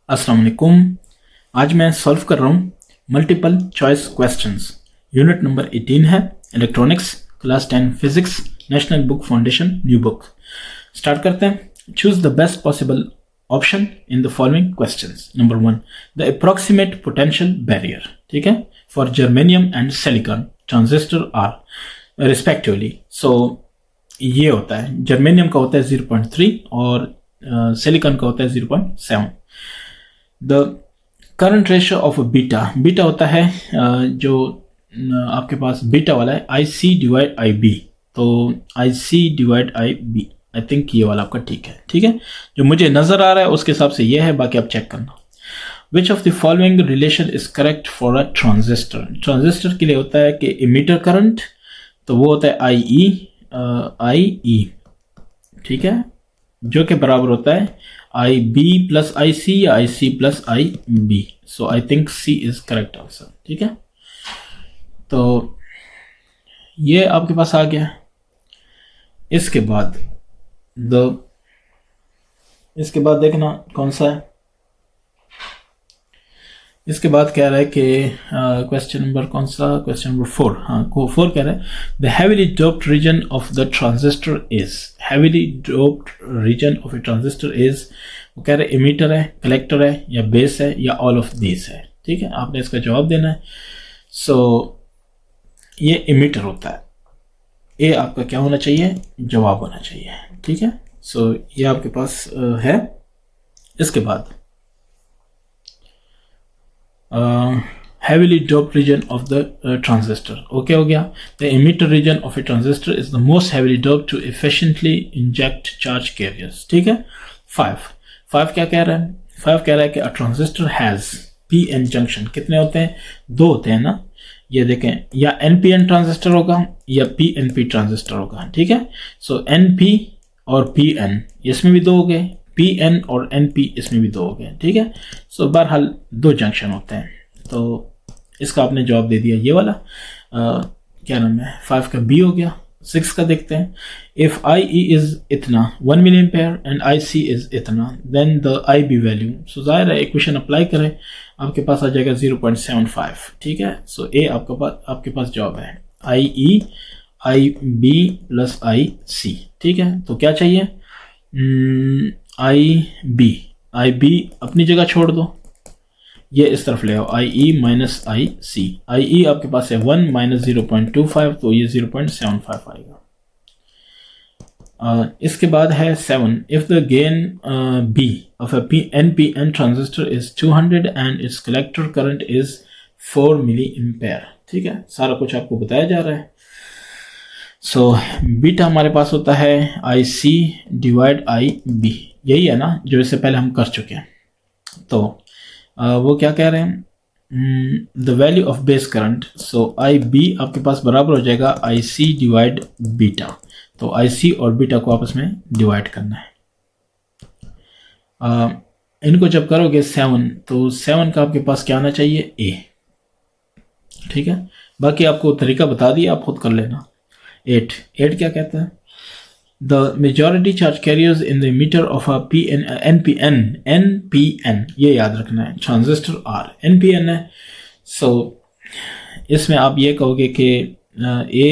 अस्सलाम वालेकुम। आज मैं सॉल्व कर रहा हूँ multiple choice questions. Unit number 18 है electronics, class 10 physics, national book foundation new book. Start करते हैं। Choose the best possible option in the following questions. Number 1, the approximate potential barrier, ठीक है, for germanium and silicon transistor are respectively. So ये होता है, germanium का होता है 0.3 और सिलिकॉन का होता है 0.7। The current ratio of beta, beta होता है जो आपके पास बीटा वाला है IC डिवाइड IB, तो IC divide IB, I think ये वाला आपका ठीक है। जो मुझे नजर आ रहा है उसके हिसाब से ये है, बाकी आप चेक करना। Which of the following relation is correct for a transistor. Transistor के लिए होता है कि इमीटर करंट, तो वो होता है IE, ठीक है, जो कि बराबर होता है IB प्लस IC या IC plus IB। So I think C is correct answer, ठीक है। तो ये आपके पास आ गया। इसके बाद देखना कौन सा है। इसके बाद कह रहा है कि क्वेश्चन नंबर कौन सा, क्वेश्चन नंबर 4। हाँ, 4 कह रहा है the heavily doped region of the transistor is. Heavily doped region of a transistor is, वो कह रहे इमीटर है, कलेक्टर है, या बेस है, या ऑल ऑफ दिस है, ठीक है। आपने इसका जवाब देना है। सो ये इमीटर होता है। ये आपका क्या होना चाहिए, जवाब होना चाहिए, ठीक है। सो ये आपके पास है। इसके बाद heavily doped region of the transistor, okay हो गया। The emitter region of a transistor is the most heavily doped to efficiently inject charge carriers, ठीक है। 5 क्या कह रहा है, 5 कह रहा है कि a transistor has PN junction। कितने होते हैं, 2 होते हैं ना। ये देखें, या NPN ट्रांजिस्टर होगा या PNP ट्रांजिस्टर होगा, ठीक है। सो NP और PN इसमें भी 2 हो गए, PN और NP इसमें भी 2 हो गए, ठीक है। सो बहरहाल 2 जंक्शन होते हैं। तो इसका आपने जवाब दे दिया, ये वाला क्या नाम है, 5 का B हो गया। 6 का देखते हैं। इफ IE इज इतना 1 milli ampere and IC is इतना, then the IB value. So जाहिर है इक्वेशन अप्लाई करें, आपके पास आ जाएगा 0.75, ठीक है। सो ए आपके पास जवाब है IE IB प्लस IC, ठीक है। तो क्या चाहिए, IB अपनी जगह छोड़ दो, ये इस तरफ ले आओ, IE माइनस IC। IE आपके पास है 1 माइनस 0.25, तो ये 0.75 आएगा। इसके बाद है 7, if the gain B of a NPN transistor is 200 and its collector current is 4 milli ampere, ठीक है। सारा कुछ आपको बताया जा रहा है। सो बीटा हमारे पास होता है IC डिवाइड IB, यही है ना जो इससे पहले हम कर चुके हैं। तो वो क्या कह रहे हैं, the value of base current. So IB आपके पास बराबर हो जाएगा IC डिवाइड बीटा। तो IC और बीटा को आपस में डिवाइड करना है। इनको जब करोगे 7, तो 7 का आपके पास क्या आना चाहिए, A, ठीक है। बाकी आपको तरीका बता दिया, आप खुद कर लेना। 8 क्या कहता है, the majority charge carriers in the emitter of a NPN, ये याद रखना है, ट्रांजिस्टर R NPN है। सो इसमें आप ये कहोगे कि A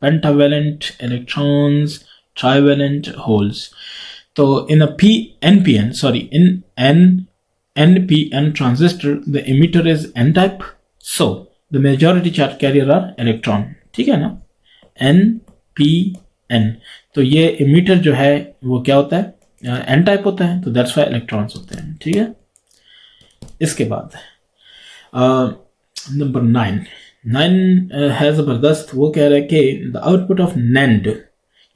pentavalent electrons, trivalent holes. तो इन NPN transistor the emitter is N type, so the majority charge carrier are electron, ठीक है ना, NPN। तो ये इमीटर जो है वो क्या होता है, N टाइप होता है, तो दैट्स व्हाई इलेक्ट्रॉन्स होते हैं, ठीक है। इसके बाद नंबर 9 है ज़बरदस्त। वो कह रहा है कि द आउटपुट ऑफ NAND,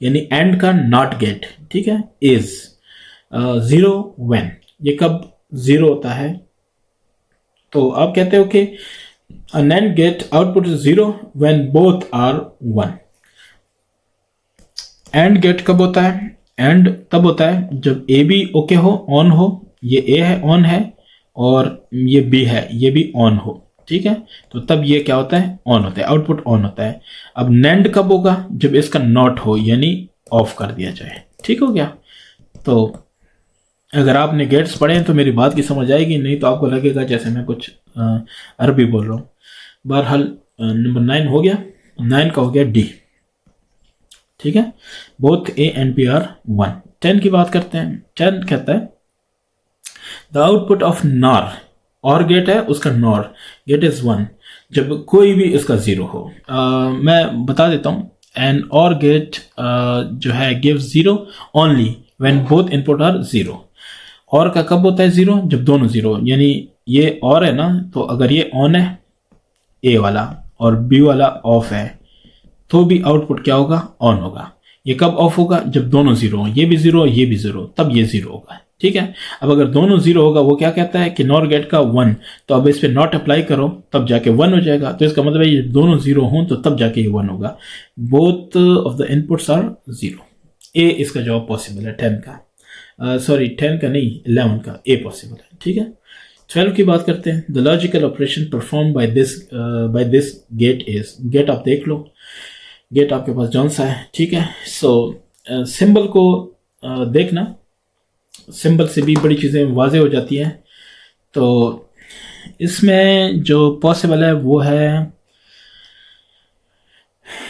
यानी एंड का नॉट गेट, ठीक है, इज 0 व्हेन। ये कब 0 होता है, तो आप कहते हो कि a NAND gate output is 0 when both are 1। AND gate कब होता है, एंड तब होता है जब A भी ओके हो, ऑन हो, ये A है ऑन है, और ये B है ये भी ऑन हो, ठीक है। तो तब ये क्या होता है, ऑन होता है, आउटपुट ऑन होता है। अब NAND कब होगा, जब इसका नॉट हो, यानी ऑफ कर दिया जाए, ठीक हो गया। तो अगर आपने गेट्स पढ़े हैं तो मेरी बात की समझ आएगी, नहीं तो आपको लगेगा जैसे मैं कुछ अरबी बोल रहा हूँ। बहरहाल नंबर 9 हो गया, 9 का हो गया डी। ठीक है, both A and B are 1। 10 की बात करते हैं। 10 कहता है the output of NOR, OR gate है उसका नॉर, गेट इज 1 जब कोई भी इसका 0 हो। मैं बता देता हूँ, एन और गेट जो है give 0 only when both input are 0। OR का कब होता है 0? जब दोनों 0, यानी ये और है ना, तो अगर ये ऑन है ए वाला और बी वाला ऑफ है तो भी आउटपुट क्या होगा? ऑन होगा। ये कब ऑफ होगा? जब दोनों 0 हो, ये भी 0 ये भी 0, तब ये 0 होगा। ठीक है, अब अगर दोनों 0 होगा, वो क्या कहता है कि नॉर गेट का 1, तो अब इस पे नॉट अप्लाई करो तब जाके 1 हो जाएगा। तो इसका मतलब है ये दोनों 0 हों तो तब जाके ये 1 होगा। Both of the inputs are 0। A इसका जवाब पॉसिबल है 10 का, सॉरी 10 का नहीं 11 का, ए पॉसिबल है। ठीक है, 12 की बात करते हैं। The logical operation perform by this gate is, gate आप देख लो, गेट आपके पास जौन सा है। ठीक है, सो सिंबल को देखना, सिंबल से भी बड़ी चीज़ें वाज़े हो जाती हैं। तो इसमें जो पॉसिबल है वो है,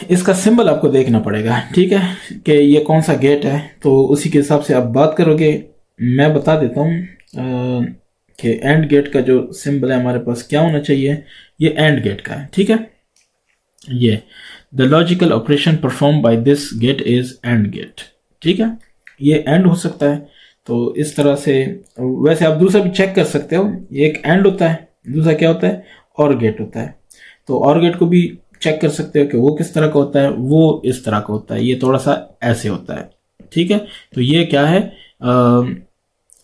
इसका सिंबल आपको देखना पड़ेगा। ठीक है, कि ये कौन सा गेट है, तो उसी के हिसाब से आप बात करोगे। मैं बता देता हूँ कि एंड गेट का जो सिंबल है हमारे पास क्या होना चाहिए, ये एंड गेट का है। ठीक है, ये the logical operation perform by this gate is AND gate. ठीक है, ये एंड हो सकता है, तो इस तरह से। वैसे आप दूसरा भी चेक कर सकते हो, एक एंड होता है, दूसरा क्या होता है? और गेट होता है। तो और गेट को भी चेक कर सकते हो कि वो किस तरह का होता है, वो इस तरह का होता है, ये थोड़ा सा ऐसे होता है। ठीक है, तो ये क्या है?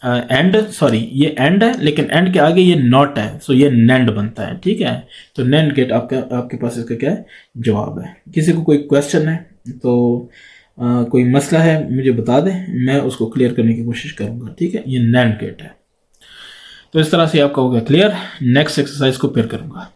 एंड, सॉरी ये एंड है, लेकिन एंड के आगे ये नॉट है, सो ये नेंड बनता है। ठीक है, तो नेंड गेट आपके पास इसका क्या है? जवाब है। किसी को कोई क्वेश्चन है तो कोई मसला है मुझे बता दें, मैं उसको क्लियर करने की कोशिश करूंगा। ठीक है, ये नेंड गेट है। तो इस तरह से आपका हो गया क्लियर। नेक्स्ट एक्सरसाइज को फिर करूंगा।